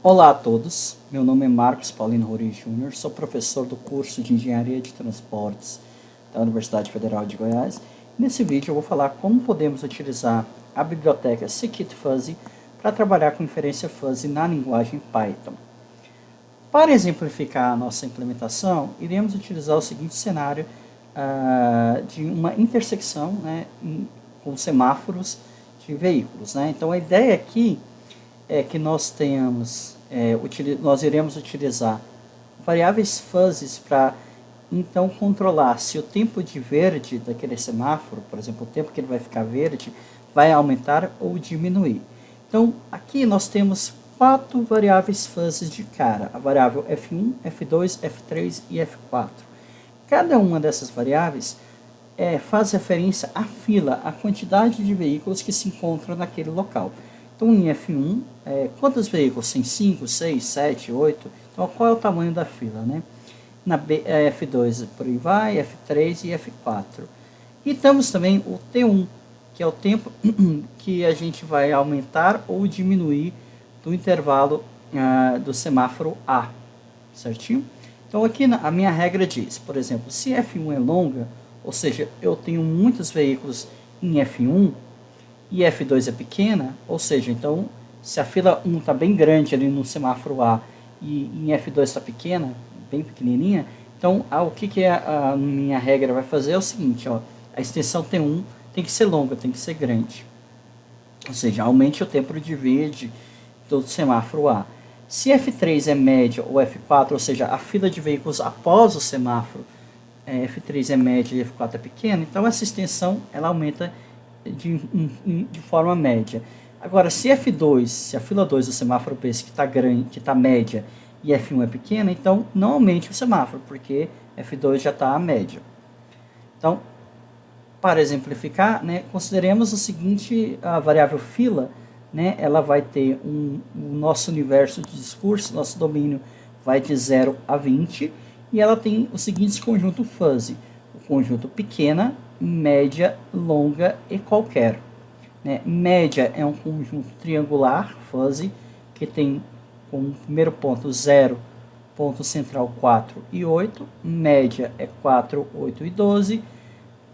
Olá a todos, meu nome é Marcos Paulino Rori Júnior, sou professor do curso de Engenharia de Transportes da Universidade Federal de Goiás. Nesse vídeo eu vou falar como podemos utilizar a biblioteca scikit-fuzzy para trabalhar com inferência fuzzy na linguagem Python. Para exemplificar a nossa implementação, iremos utilizar o seguinte cenário de uma intersecção, com semáforos de veículos. Então a ideia aqui é que nós tenhamos, nós iremos utilizar variáveis fuzzies para então controlar se o tempo de verde daquele semáforo, por exemplo, o tempo que ele vai ficar verde, vai aumentar ou diminuir. Então aqui nós temos 4 variáveis fuzzies de cara, a variável F1, F2, F3 e F4. Cada uma dessas variáveis faz referência à fila, à quantidade de veículos que se encontram naquele local. Então, em F1, quantos veículos? Tem 5, 6, 7, 8. Então, qual é o tamanho da fila? Na F2, por aí vai, F3 e F4. E temos também o T1, que é o tempo que a gente vai aumentar ou diminuir do intervalo do semáforo A, certinho? Então, aqui a minha regra diz, por exemplo, se F1 é longa, ou seja, eu tenho muitos veículos em F1, e F2 é pequena, ou seja, então, se a fila 1 está bem grande ali no semáforo A e em F2 está pequena, bem pequenininha, então o que a minha regra vai fazer é o seguinte, a extensão T1 tem que ser longa, tem que ser grande. Ou seja, aumente o tempo de verde do semáforo A. Se F3 é média ou F4, ou seja, a fila de veículos após o semáforo, F3 é média e F4 é pequena, então essa extensão ela aumenta de forma média. Agora, se F2, se a fila 2 do semáforo B que está grande, que está média, e F1 é pequena, então não aumente o semáforo, porque F2 já está à média. Então, para exemplificar, consideremos o seguinte, a variável fila, ela vai ter o nosso universo de discurso, nosso domínio vai de 0 a 20, e ela tem os seguintes conjuntos fuzzy, o conjunto pequena, média, longa e qualquer. Média é um conjunto triangular, fuzzy, que tem como primeiro ponto 0, ponto central 4 e 8. Média é 4, 8 e 12.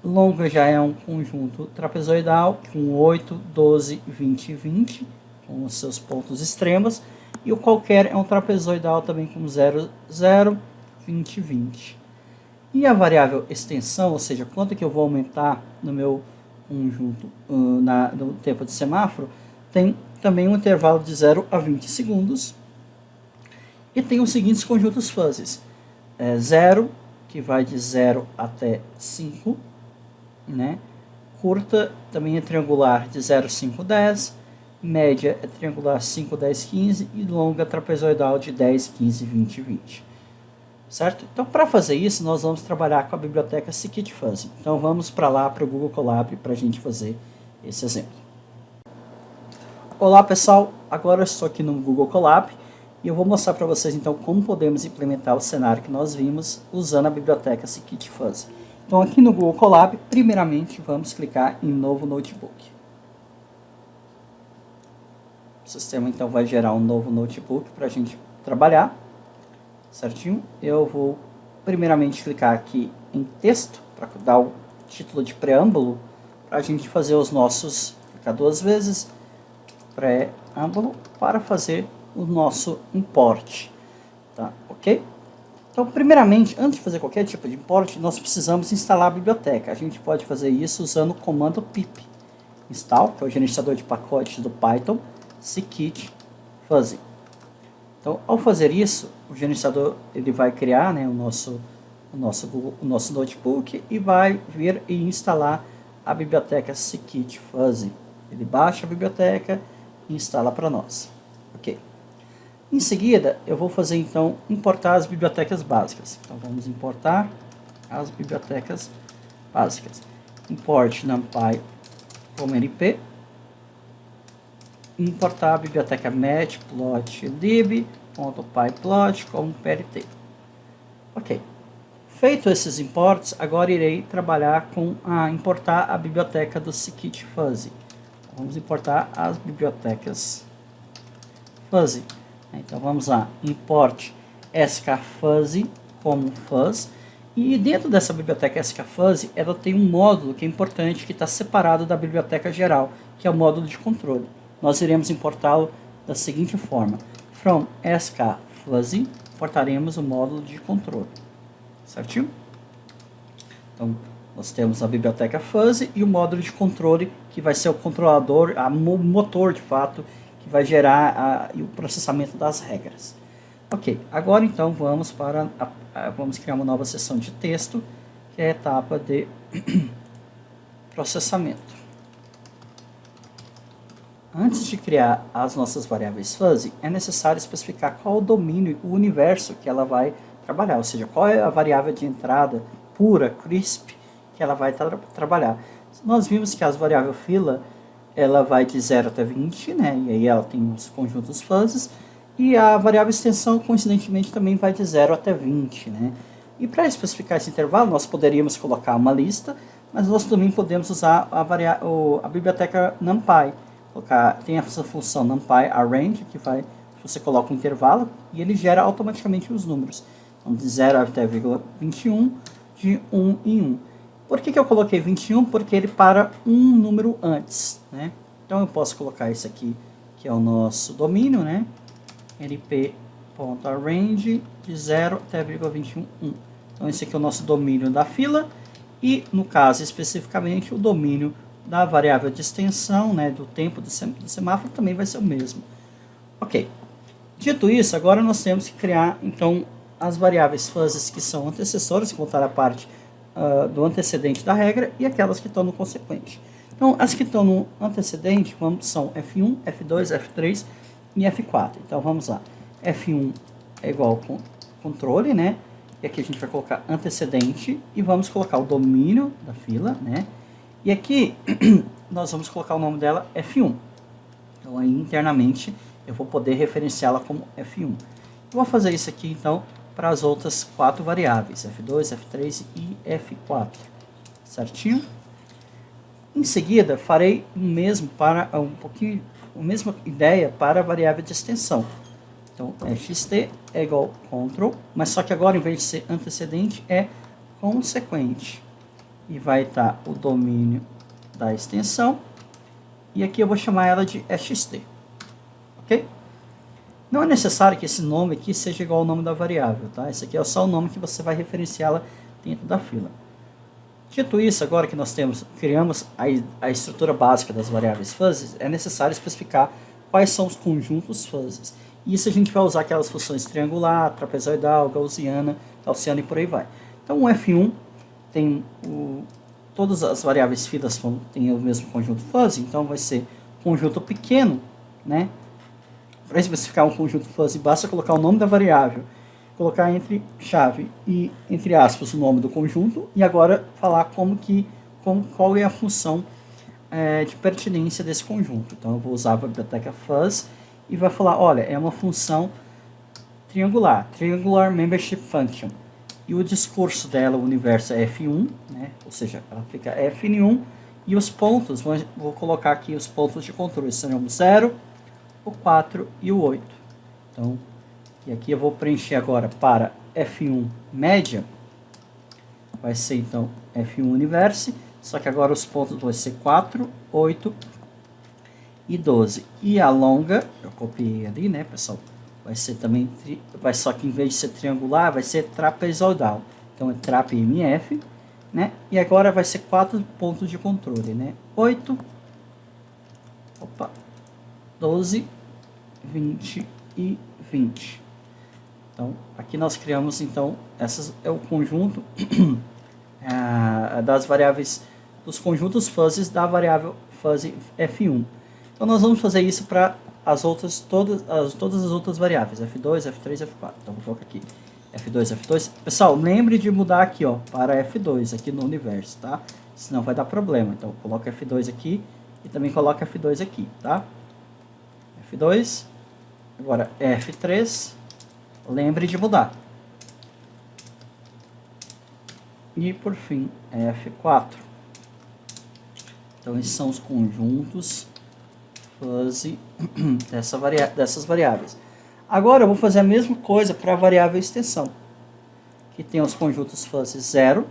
Longa já é um conjunto trapezoidal com 8, 12, 20 e 20, com os seus pontos extremos. E o qualquer é um trapezoidal também com 0, 0, 20 e 20. E a variável extensão, ou seja, quanto que eu vou aumentar no meu conjunto no tempo de semáforo, tem também um intervalo de 0 a 20 segundos. E tem os seguintes conjuntos fuzzies. 0, que vai de 0 até 5. Curta também é triangular de 0, 5, 10. Média é triangular 5, 10, 15. E longa trapezoidal de 10, 15, 20 e 20. Certo? Então, para fazer isso, nós vamos trabalhar com a biblioteca scikit-fuzzy. Então, vamos para lá, para o Google Colab, para a gente fazer esse exemplo. Olá, pessoal! Agora eu estou aqui no Google Colab e eu vou mostrar para vocês, então, como podemos implementar o cenário que nós vimos usando a biblioteca scikit-fuzzy. Então, aqui no Google Colab, primeiramente, vamos clicar em Novo Notebook. O sistema, então, vai gerar um novo notebook para a gente trabalhar. Certinho? Eu vou primeiramente clicar aqui em texto, para dar o título de preâmbulo, para a gente fazer os nossos, clicar 2 vezes, preâmbulo, para fazer o nosso import. Tá? Ok? Então, primeiramente, antes de fazer qualquer tipo de import, nós precisamos instalar a biblioteca. A gente pode fazer isso usando o comando pip install, que é o gerenciador de pacotes do Python, scikit-fuzzy. Então, ao fazer isso, o gerenciador ele vai criar o nosso notebook e vai vir e instalar a biblioteca scikit-fuzzy. Ele baixa a biblioteca e instala para nós. Ok. Em seguida, eu vou fazer então importar as bibliotecas básicas. Então, vamos importar as bibliotecas básicas. Import numpy como np. Importar a biblioteca matplotlib.pyplot como prt. Ok. Feito esses imports, agora irei trabalhar com importar a biblioteca do scikit-fuzzy. Vamos importar as bibliotecas fuzzy. Então vamos lá, import skfuzzy como fuzz. E dentro dessa biblioteca skfuzzy, ela tem um módulo que é importante, que está separado da biblioteca geral, que é o módulo de controle. Nós iremos importá-lo da seguinte forma: from skfuzzy, importaremos o módulo de controle. Certinho? Então, nós temos a biblioteca fuzzy e o módulo de controle, que vai ser o controlador, o motor de fato, que vai gerar o processamento das regras. Ok, agora então vamos vamos criar uma nova seção de texto, que é a etapa de processamento. Antes de criar as nossas variáveis fuzzy, é necessário especificar qual o domínio, o universo que ela vai trabalhar, ou seja, qual é a variável de entrada pura, crisp, que ela vai trabalhar. Nós vimos que as variáveis fila, ela vai de 0 até 20, né? E aí ela tem os conjuntos fuzzies, e a variável extensão, coincidentemente, também vai de 0 até 20, né? E para especificar esse intervalo, nós poderíamos colocar uma lista, mas nós também podemos usar a biblioteca NumPy. Tem essa função NumPy arrange, que você coloca um intervalo e ele gera automaticamente os números. Então, de 0 até 21, de 1 em 1. Por que eu coloquei 21? Porque ele para um número antes, né? Então eu posso colocar esse aqui, que é o nosso domínio, né? np.arrange de 0 até 21, 1. Então esse aqui é o nosso domínio da fila e, no caso especificamente, o domínio da variável de extensão, né, do tempo do semáforo também vai ser o mesmo. Ok. Dito isso, agora nós temos que criar, então, as variáveis fuzzies que são antecessoras, que vão estar a parte do antecedente da regra, e aquelas que estão no consequente. Então, as que estão no antecedente são F1, F2, F3 e F4. Então, vamos lá. F1 é igual com controle, né? E aqui a gente vai colocar antecedente e vamos colocar o domínio da fila, né? E aqui nós vamos colocar o nome dela F1. Então, aí internamente eu vou poder referenciá-la como F1. Eu vou fazer isso aqui, então, para as outras 4 variáveis, F2, F3 e F4, certinho? Em seguida, farei a mesma ideia para a variável de extensão. Então, xt é igual a control, mas só que agora, em vez de ser antecedente, é consequente. E vai estar o domínio da extensão, e aqui eu vou chamar ela de xt, ok? Não é necessário que esse nome aqui seja igual ao nome da variável, tá? Esse aqui é só o nome que você vai referenciá-la dentro da fila. Dito isso, agora que nós criamos a estrutura básica das variáveis fuzzies, é necessário especificar quais são os conjuntos fuzzies. E isso a gente vai usar aquelas funções triangular, trapezoidal, gaussiana e por aí vai. Então o F1 tem todas as variáveis filas têm o mesmo conjunto fuzzy, então vai ser conjunto pequeno, né? Para especificar um conjunto fuzzy, basta colocar o nome da variável, colocar entre chave e entre aspas o nome do conjunto, e agora falar qual é a função de pertinência desse conjunto. Então eu vou usar a biblioteca fuzz e vai falar, olha, é uma função triangular membership function. E o discurso dela, o universo é F1, né? Ou seja, ela fica F em 1, e os pontos, vou colocar aqui os pontos de controle, serão o 0, o 4 e o 8. Então, e aqui eu vou preencher agora para F1 média, vai ser então F1 universo, só que agora os pontos vão ser 4, 8 e 12. E a longa, eu copiei ali, né, pessoal? Vai ser também, só que em vez de ser triangular, vai ser trapezoidal. Então é trap MF, né? E agora vai ser 4 pontos de controle, né? 8, 12, 20 e 20. Então, aqui nós criamos, então, essas é o conjunto das variáveis, dos conjuntos fuzzies da variável fuzzy F1. Então, nós vamos fazer isso para todas as outras variáveis, F2, F3, F4. Então, vou colocar aqui F2, F2. Pessoal, lembre de mudar aqui, ó, para F2, aqui no universo, tá? Senão vai dar problema. Então, coloca F2 aqui e também coloca F2 aqui, tá? F2, agora F3, lembre de mudar. E, por fim, F4. Então, esses são os conjuntos fuzzy dessas variáveis. Agora eu vou fazer a mesma coisa para a variável extensão, que tem os conjuntos fuzzy 0,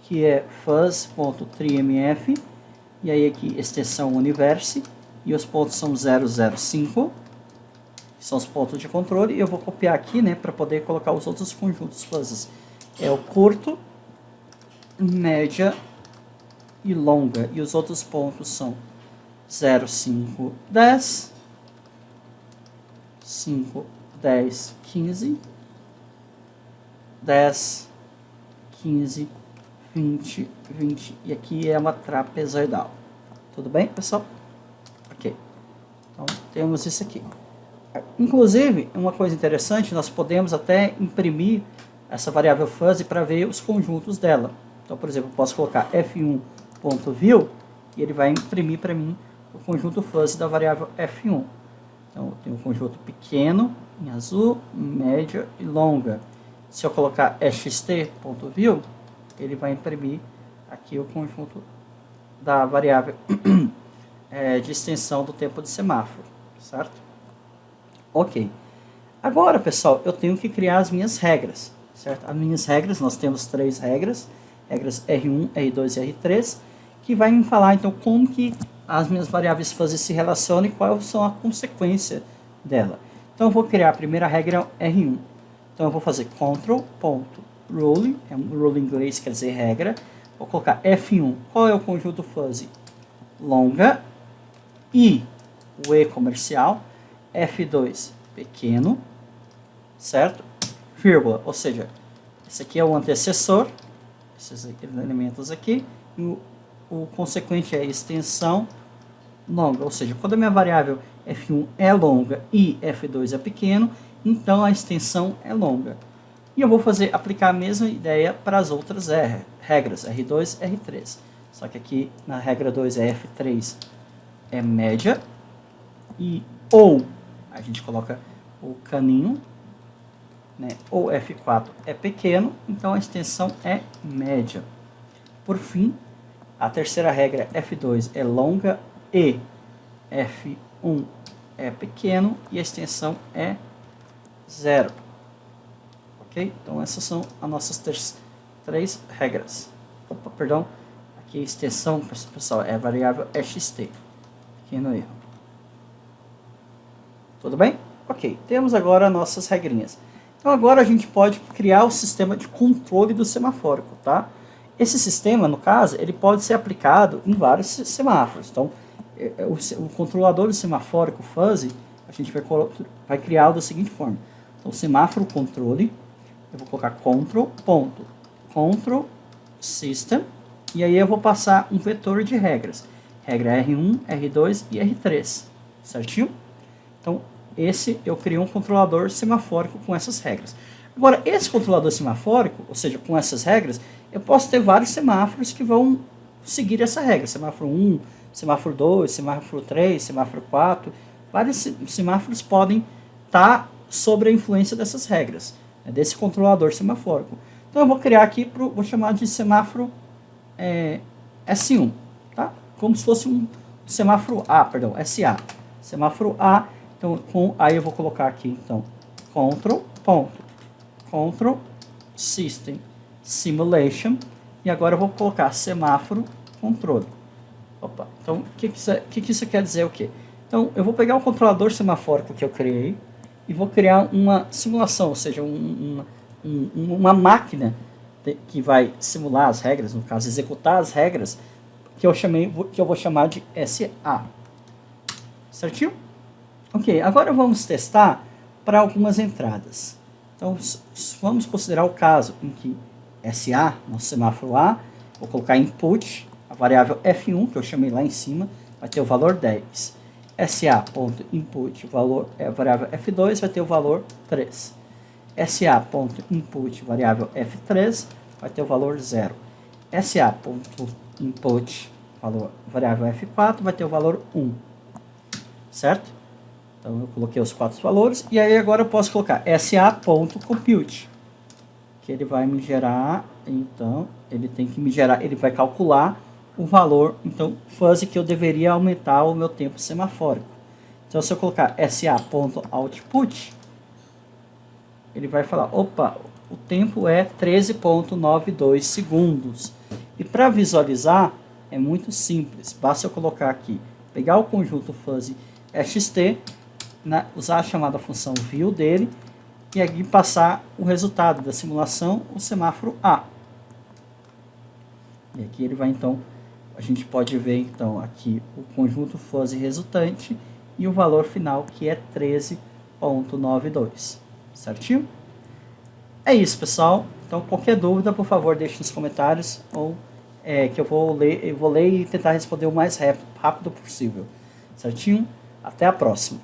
que é fuzz.trimf, e aí aqui extensão universe, e os pontos são 005, que são os pontos de controle, e eu vou copiar aqui, né, para poder colocar os outros conjuntos fuzzies. É o curto, média e longa, e os outros pontos são 0, 5, 10, 5, 10, 15, 10, 15, 20, 20, e aqui é uma trapezoidal. Tudo bem, pessoal? Ok. Então, temos isso aqui. Inclusive, uma coisa interessante, nós podemos até imprimir essa variável fuzzy para ver os conjuntos dela. Então, por exemplo, eu posso colocar f1.view e ele vai imprimir para mim o conjunto fuzzy da variável f1. Então, eu tenho um conjunto pequeno, em azul, média e longa. Se eu colocar xt.view, ele vai imprimir aqui o conjunto da variável de extensão do tempo de semáforo, certo? Ok. Agora, pessoal, eu tenho que criar as minhas regras, certo? As minhas regras, nós temos 3 regras, regras R1, R2 e R3, que vai me falar, então, como que as minhas variáveis fuzzy se relacionam e quais são a consequência dela. Então, eu vou criar a primeira regra R1. Então, eu vou fazer control.rule, rule em inglês quer dizer regra. Vou colocar F1, qual é o conjunto fuzzy? Longa. I, o E comercial. F2, pequeno. Certo? Vírgula, ou seja, esse aqui é o antecessor, esses elementos aqui, e o consequente é a extensão longa, ou seja, quando a minha variável F1 é longa e F2 é pequeno, então a extensão é longa. E eu vou aplicar a mesma ideia para as outras regras, R2 e R3. Só que aqui na regra 2 é F3 é média, e ou a gente coloca o caninho, né, ou F4 é pequeno, então a extensão é média. Por fim, a terceira regra F2 é longa e F1 é pequeno e a extensão é 0. Ok? Então essas são as nossas 3 regras. Opa, perdão, aqui a extensão, pessoal, é a variável xt. Pequeno erro. Tudo bem? Ok, temos agora nossas regrinhas. Então agora a gente pode criar o sistema de controle do semafórico, tá? Esse sistema, no caso, ele pode ser aplicado em vários semáforos. Então, o controlador do semafórico fuzzy, a gente vai criar da seguinte forma. Então, semáforo controle, eu vou colocar control system, e aí eu vou passar um vetor de regras. Regra R1, R2 e R3, certinho? Então, eu criei um controlador semafórico com essas regras. Agora, esse controlador semafórico, ou seja, com essas regras, eu posso ter vários semáforos que vão seguir essa regra. Semáforo 1, semáforo 2, semáforo 3, semáforo 4. Vários semáforos podem estar sob a influência dessas regras, né, desse controlador semafórico. Então, eu vou criar aqui, vou chamar de semáforo S1, tá? Como se fosse um semáforo A, perdão, SA. Semáforo A, então, aí eu vou colocar aqui, então, control system simulation, e agora eu vou colocar semáforo controle. Opa, então, o que isso quer dizer o quê? Então, eu vou pegar o controlador semafórico que eu criei e vou criar uma simulação, ou seja, uma máquina que vai simular as regras, no caso, executar as regras, que eu vou chamar de SA. Certinho? Ok, agora vamos testar para algumas entradas. Então, vamos considerar o caso em que SA, nosso semáforo A, vou colocar input, a variável F1, que eu chamei lá em cima, vai ter o valor 10. SA.input, a variável F2, vai ter o valor 3. SA.input, variável F3, vai ter o valor 0. SA.input, variável F4, vai ter o valor 1. Certo? Então, eu coloquei os 4 valores, e aí agora eu posso colocar SA.compute, que ele vai me gerar, então, ele vai calcular o valor, então, fuzzy que eu deveria aumentar o meu tempo semafórico. Então, se eu colocar SA.output, ele vai falar, opa, o tempo é 13,92 segundos. E para visualizar, é muito simples. Basta eu colocar aqui, pegar o conjunto fuzzy xt, usar a chamada função view dele, e aqui passar o resultado da simulação, o semáforo A. E aqui ele vai, então, a gente pode ver, então, aqui o conjunto fuzzy resultante e o valor final, que é 13,92. Certinho? É isso, pessoal. Então, qualquer dúvida, por favor, deixe nos comentários, ou que eu vou ler e tentar responder o mais rápido possível. Certinho? Até a próxima.